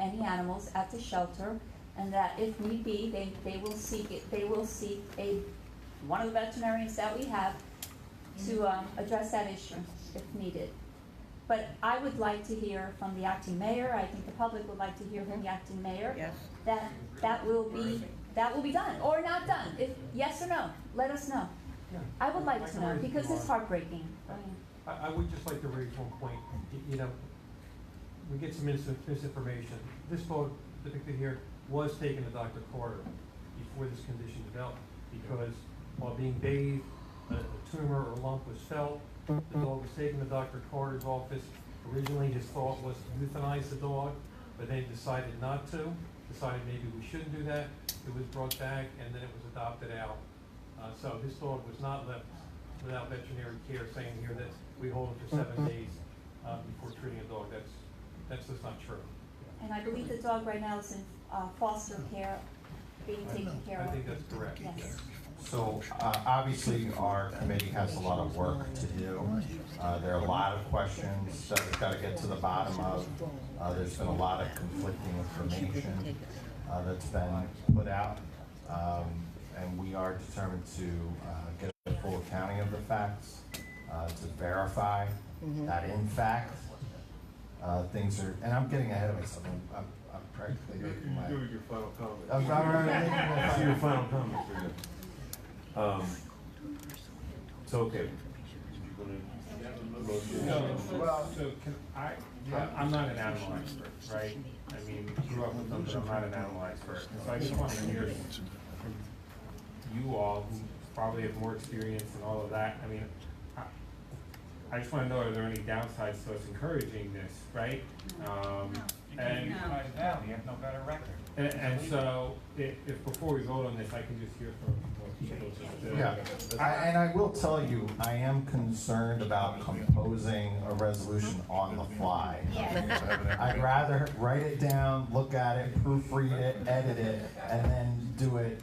any animals at the shelter, and that if need be, they will seek it. They will seek one of the veterinarians that we have to address that issue if needed. But I would like to hear from the acting mayor. I think the public would like to hear from the acting mayor. Yes. That will be done or not done. If yes or no, let us know. Yeah. I would like to know because it's heartbreaking. I would just like to raise one point. You know, we get some misinformation. This dog depicted here was taken to Dr. Carter before this condition developed, because while being bathed, a tumor or lump was felt. The dog was taken to Dr. Carter's office. Originally, his thought was to euthanize the dog, but they decided not to. Decided maybe we shouldn't do that. It was brought back, and then it was adopted out. So this dog was not left without veterinary care, saying here that we hold it for 7 days before treating a dog. That's just not true. And I believe the dog right now is in foster care, being taken care of. I think that's correct. Yes. So obviously our committee has a lot of work to do. There are a lot of questions that we've got to get to the bottom of. There's been a lot of conflicting information that's been put out. And we are determined to get a full accounting of the facts, to verify that in fact things are, and I'm getting ahead of myself. I'm practically making my... Do your final comment. I'm making See your final comment for you. So okay. Well, so can I'm not an animal expert, right? I mean, grew up with them, but I'm not an animal expert. So I just want to hear from you all, who probably have more experience and all of that. I mean, I just want to know, are there any downsides to us encouraging this, right? And you have no better record. And so, if before we vote on this, I can just hear from more people. And I will tell you, I am concerned about composing a resolution on the fly. I'd rather write it down, look at it, proofread it, edit it, and then do it,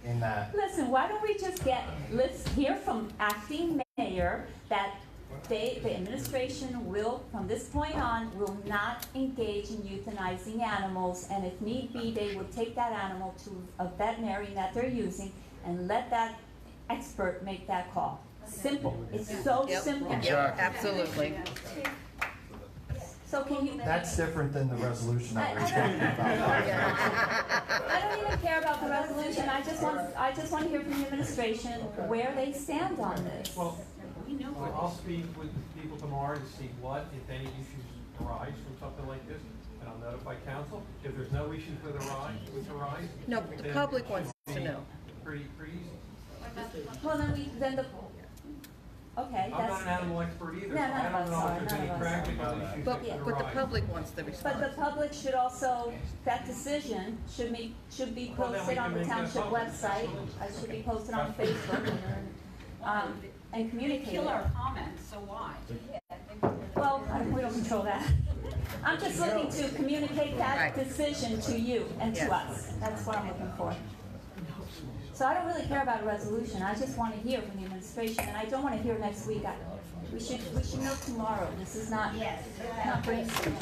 in that. Listen, why don't we just let's hear from acting mayor that the administration will, from this point on, will not engage in euthanizing animals, and if need be, they will take that animal to a veterinarian that they're using and let that expert make that call. Simple. It's so simple. Yep, absolutely. So can you... That's different than the resolution that we're talking about. I don't even care about the resolution. I just want to hear from the administration where they stand on this. Well, I'll speak with people tomorrow to see what, if any, issues arise from something like this, and I'll notify council. If there's no issues with arise, No, but the public wants to know. Pretty easy. Well, okay, I'm not an animal expert either, No, so none I of don't us know are, if there's none any of us are. practical issues But that could the arise. public wants the but response. the public should also, that decision should be Well, then we posted can on the make that township public. website. It should be posted on Facebook and communicated. Kill our comments, so why? Well, we don't control that. I'm just looking to communicate that Right. decision to you and to Yes. us. That's what I'm looking for. So I don't really care about a resolution. I just want to hear from the administration, and I don't want to hear next week. We should know tomorrow. This is not brainstorming.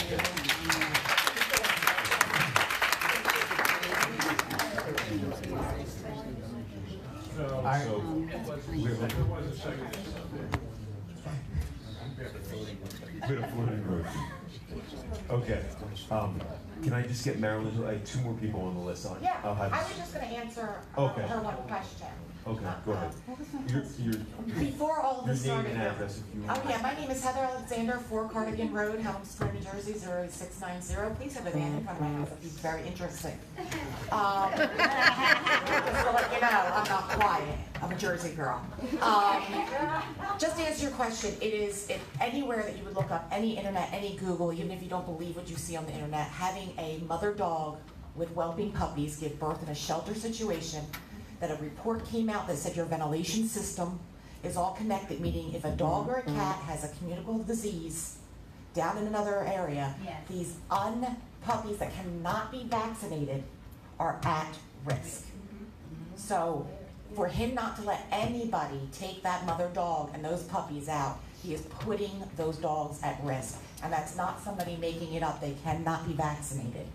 Okay. Can I just get Marilyn? I have two more people on the list. Yeah, I'll have I was just going to answer Okay. her one question. Okay, go ahead. Before all of this Your name started. and address, if you want. Oh yeah, my name is Heather Alexander, 4 Cardigan Road, Helmsford, New Jersey, 08690. Please have a van in front of my house, it'd be very interesting. Just to let you know, I'm not quiet, I'm a Jersey girl. Just to answer your question, it is anywhere that you would look up, any internet, any Google, even if you don't believe what you see on the internet, having a mother dog with whelping puppies give birth in a shelter situation, that a report came out that said your ventilation system is all connected, meaning if a dog or a cat has a communicable disease down in another area, these puppies that cannot be vaccinated are at risk. So for him not to let anybody take that mother dog and those puppies out, he is putting those dogs at risk. And that's not somebody making it up. They cannot be vaccinated.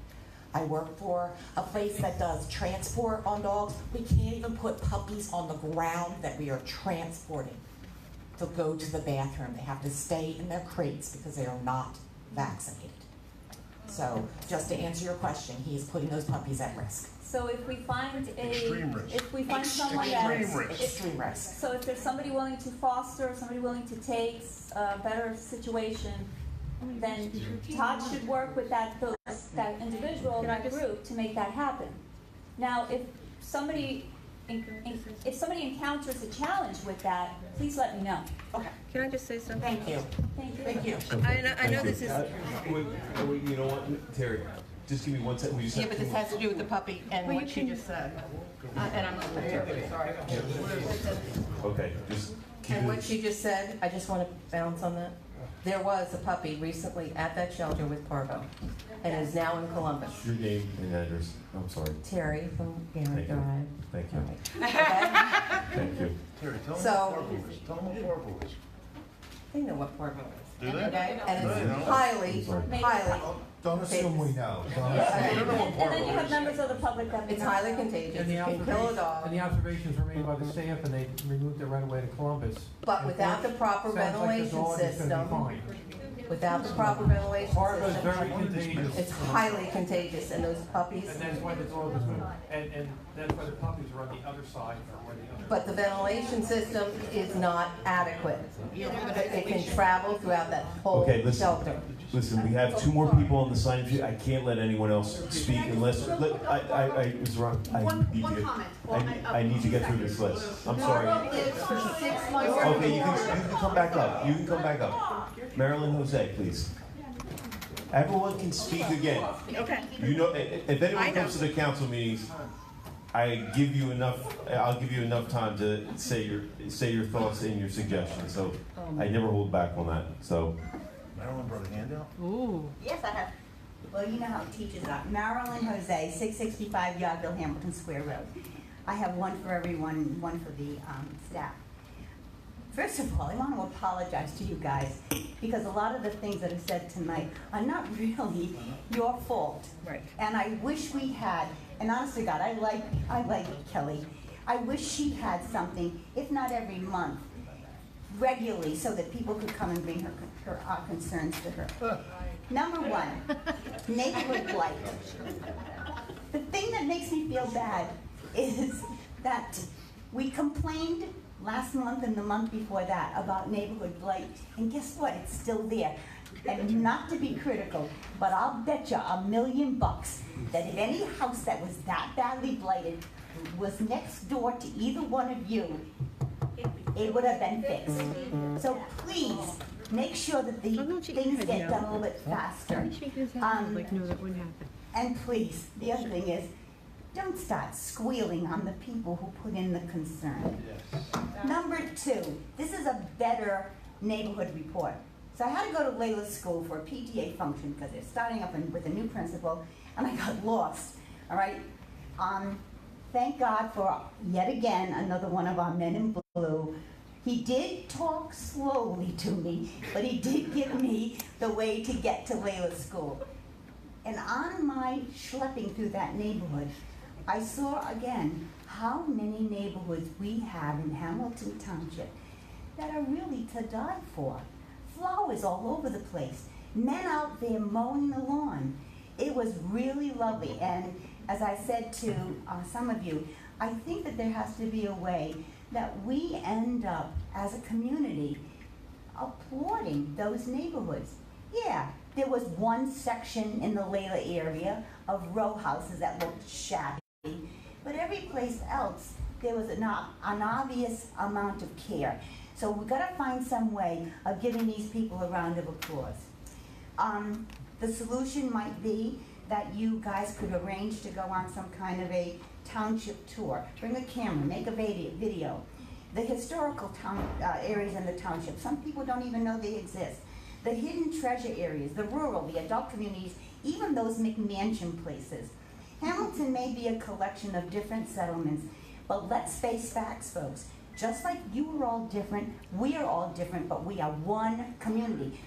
I work for a place that does transport on dogs. We can't even put puppies on the ground that we are transporting to go to the bathroom. They have to stay in their crates because they are not vaccinated. So just to answer your question, he is putting those puppies at risk. So if we find Extreme risk. if we find someone Extreme that, risk. Extreme risk. so if there's somebody willing to foster, somebody willing to take a better situation, then Todd should work with that individual, that group, to make that happen. Now, if somebody encounters a challenge with that, please let me know. Okay, Can I just say something? thank you. Thank you. Thank you. I know this is, Wait, you know what, Terry, just give me 1 second. We just yeah, have but two this more. has to do with the puppy and what she just said. And I'm terribly sorry. Okay, just keep And what it. she just said, I just want to bounce on that. There was a puppy recently at that shelter with Parvo and is now in Columbus. Your name and address. I'm sorry. Terry from Gary Thank you. Drive. Thank you. Okay? Thank you. Terry, tell them So- what Parvo is. Tell them what Parvo is. They know what Parvo is. Do they? Okay? And They it's know. highly, highly, Don't assume we know. Don't Yeah, They don't know what And then you Parvo have is. members of the public that may it's not highly know. contagious. And the It can kill a observations, dog. and the observations were made by the staff, and they removed it right away to Columbus. But And without the proper sounds like the ventilation dog is gonna be system, fine. without the proper ventilation Parvo's very system, contagious. it's highly contagious, and those puppies, And that's why the dog is, and that's why the puppies are on the other side or the other. but the ventilation system is not adequate. It can travel throughout that whole Okay, listen. shelter. Listen, we have 2 more people on the sign sheet. I can't let anyone else speak unless, I was wrong. I need to get through this list. I'm sorry. Okay, you can come back up. You can come back up. Marilyn Jose, please. Everyone can speak again. Okay. You know, if anyone comes to the council meetings, I'll give you enough time to say your thoughts and your suggestions. So I never hold back on that. So. Marilyn brought a handout? Yes, I have. Well, you know how it teaches us. Marilyn Jose, 665 Yardville, Hamilton Square Road. I have one for everyone, one for the staff. First of all, I want to apologize to you guys because a lot of the things that are said tonight are not really your fault. Right. And I wish we had, and honest to God, I like Kelly. I wish she had something, if not every month, regularly, so that people could come and bring her concerns to her. Number one, neighborhood blight. The thing that makes me feel bad is that we complained last month and the month before that about neighborhood blight, and guess what? It's still there. And not to be critical, but I'll bet you $1 million that if any house that was that badly blighted was next door to either one of you, it would have been fixed. So please, make sure that the things get done a little bit faster. And please, the other thing is, don't start squealing on the people who put in the concern. Number two, this is a better neighborhood report. So I had to go to Layla's school for a PTA function because they're starting up with a new principal, and I got lost, all right? Thank God for, yet again, another one of our men in blue. He did talk slowly to me, but he did give me the way to get to Layla's school. And on my schlepping through that neighborhood, I saw again how many neighborhoods we have in Hamilton Township that are really to die for. Flowers all over the place, men out there mowing the lawn. It was really lovely, and as I said to some of you, I think that there has to be a way that we end up as a community applauding those neighborhoods. Yeah, there was one section in the Layla area of row houses that looked shabby, but every place else there was an obvious amount of care. So we've got to find some way of giving these people a round of applause. The solution might be that you guys could arrange to go on some kind of a township tour. Bring a camera, make a video. The historical town areas in the township, some people don't even know they exist. The hidden treasure areas, the rural, the adult communities, even those McMansion places. Hamilton may be a collection of different settlements, but let's face facts, folks. Just like you are all different, we are all different, but we are one community.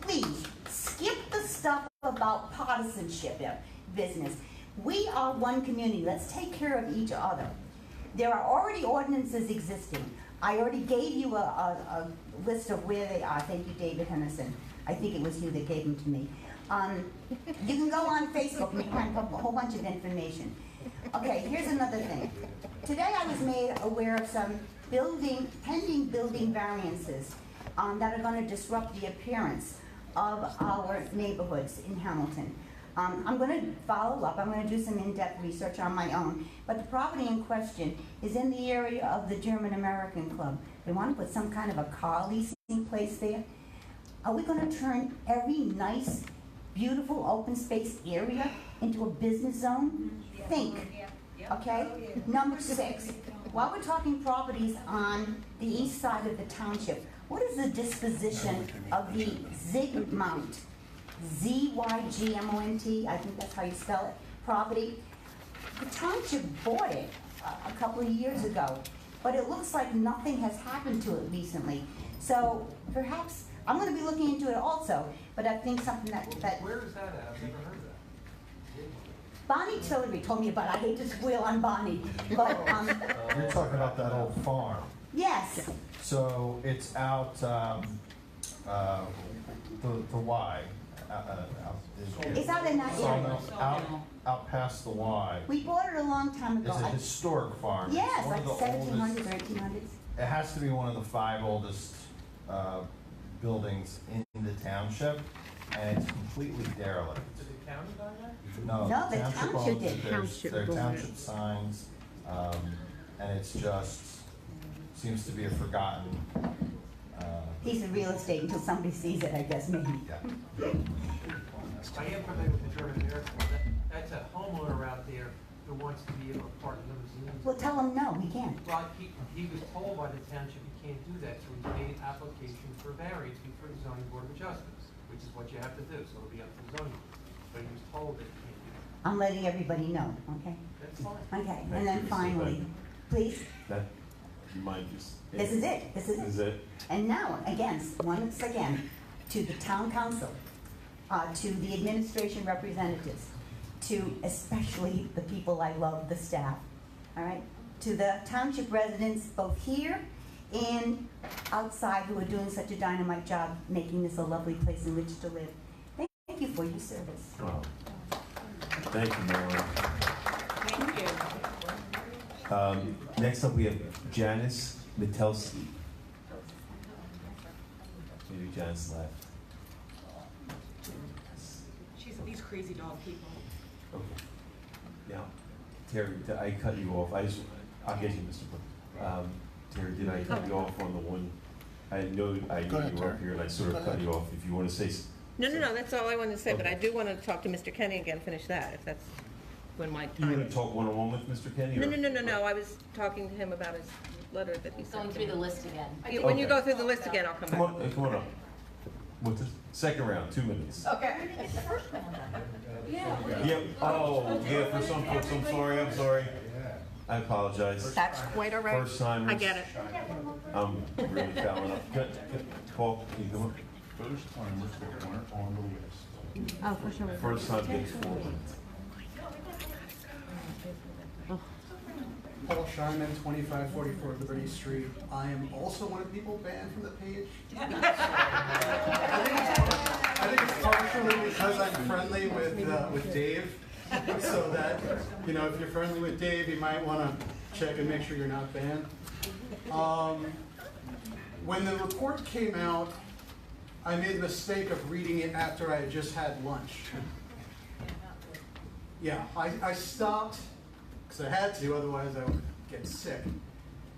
Please skip the stuff about partisanship business. We are one community. Let's take care of each other. There are already ordinances existing. I already gave you a list of where they are. Thank you, David Henderson. I think it was you that gave them to me. You can go on Facebook and find a whole bunch of information. Okay, here's another thing. Today I was made aware of some pending building variances that are going to disrupt the appearance of our neighborhoods in Hamilton. I'm going to follow up. I'm going to do some in-depth research on my own. But the property in question is in the area of the German American Club. They want to put some kind of a car leasing place there. Are we going to turn every nice, beautiful open space area into a business zone? Think. Okay? Number 6. While we're talking properties on the east side of the township, what is the disposition of the Zygmunt? Z-Y-G-M-O-N-T, I think that's how you spell it, property. The township bought it a couple of years ago, but it looks like nothing has happened to it recently. So perhaps, I'm going to be looking into it also, but I think something that Where is that at? I've never heard of that. Bonnie Tillery told me about. I hate to squeal on Bonnie, but You're talking about that old farm. yes, So it's out, the Y. it's out in that area. Out past the Y. We bought it a long time ago. It's a historic farm. It's Yes, one like of the 1700s oldest- or 1800s. It has to be one of the 5 oldest buildings in the township, and it's completely derelict. Did the county buy that? No, No, the township township owns did. it. There's township signs, and it's just, seems to be a forgotten, Piece of real estate until somebody sees it, I guess, maybe. yeah. I am familiar with the German American Club. That's a homeowner out there who wants to be able to park limousines. Well, tell them no, we can't. Well, he was told by the township he can't do that, so he made an application for variance before the zoning board of adjustments, which is what you have to do, so it'll be up to the zoning board. But he was told that he can't do that. I'm letting everybody know, okay? That's fine. Okay, Thank and then you, Mr. finally, Beck. please, That, you mind just? this is it, this is This is it. it? And now, once again, to the town council, to the administration representatives, to especially the people I love, the staff, all right? To the township residents, both here and outside, who are doing such a dynamite job making this a lovely place in which to live. Thank you for your service. Wow. Thank you, Marilyn. Thank you. Next up, we have Janice Metelsky. Maybe Janice left. She's these crazy dog people. Okay. Now, Terry, I cut you off. I'll get you, Mr. Brook. Terry, did I cut you off on the one? I know Go ahead, you were Terry. up here and I sort Go of cut ahead. you off. If you want to say. No, that's all I wanted to say, but I Okay. do want to talk to Mr. Kenny again, finish that, if that's when my You time want is. to talk one-on-one with Mr. Kenny? No, or- no, I was talking to him about his letter that he sent Going to through me. the list again. When you Okay. go through the list again, I'll come Come back. on up. What's this? Second round, 2 minutes. Okay. Yep. Oh, yeah, for some folks, I'm sorry. I apologize. That's quite all right. First timers. I get it. I'm really fouling up. Paul, can you come up? First timers that weren't on the list. Oh, for sure. First time gets 4 minutes. Paul Scheinman, 2544 Liberty Street. I am also one of the people banned from the page. I think it's partially because I'm friendly with Dave, so that, you know, if you're friendly with Dave, you might want to check and make sure you're not banned. When the report came out, I made the mistake of reading it after I had just had lunch. Yeah, I stopped because I had to, otherwise I would get sick.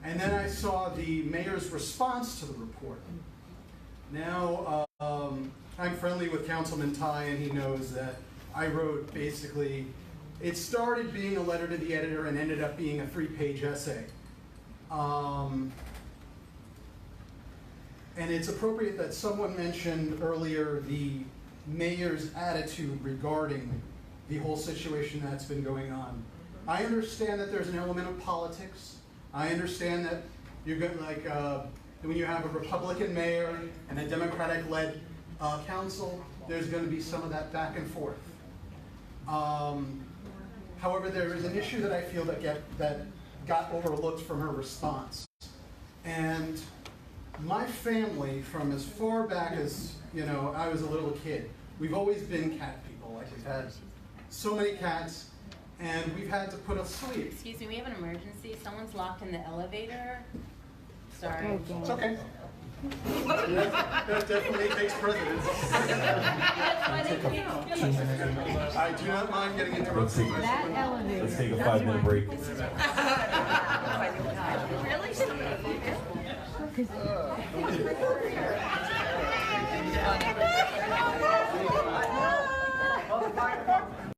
And then I saw the mayor's response to the report. Now, I'm friendly with Councilman Ty, and he knows that I wrote basically, it started being a letter to the editor and ended up being a 3-page essay. And it's appropriate that someone mentioned earlier the mayor's attitude regarding the whole situation that's been going on. I understand that there's an element of politics. I understand that you're going when you have a Republican mayor and a Democratic-led council, there's going to be some of that back and forth. However, there is an issue that I feel that got overlooked from her response. And my family, from as far back as, you know, I was a little kid, we've always been cat people. Like, we've had so many cats, and we've had to put a sleep. Excuse me, we have an emergency. Someone's locked in the elevator. Sorry. It's okay. That definitely takes precedence. I do not mind getting interrupted. Let's take a 5-minute break. Really?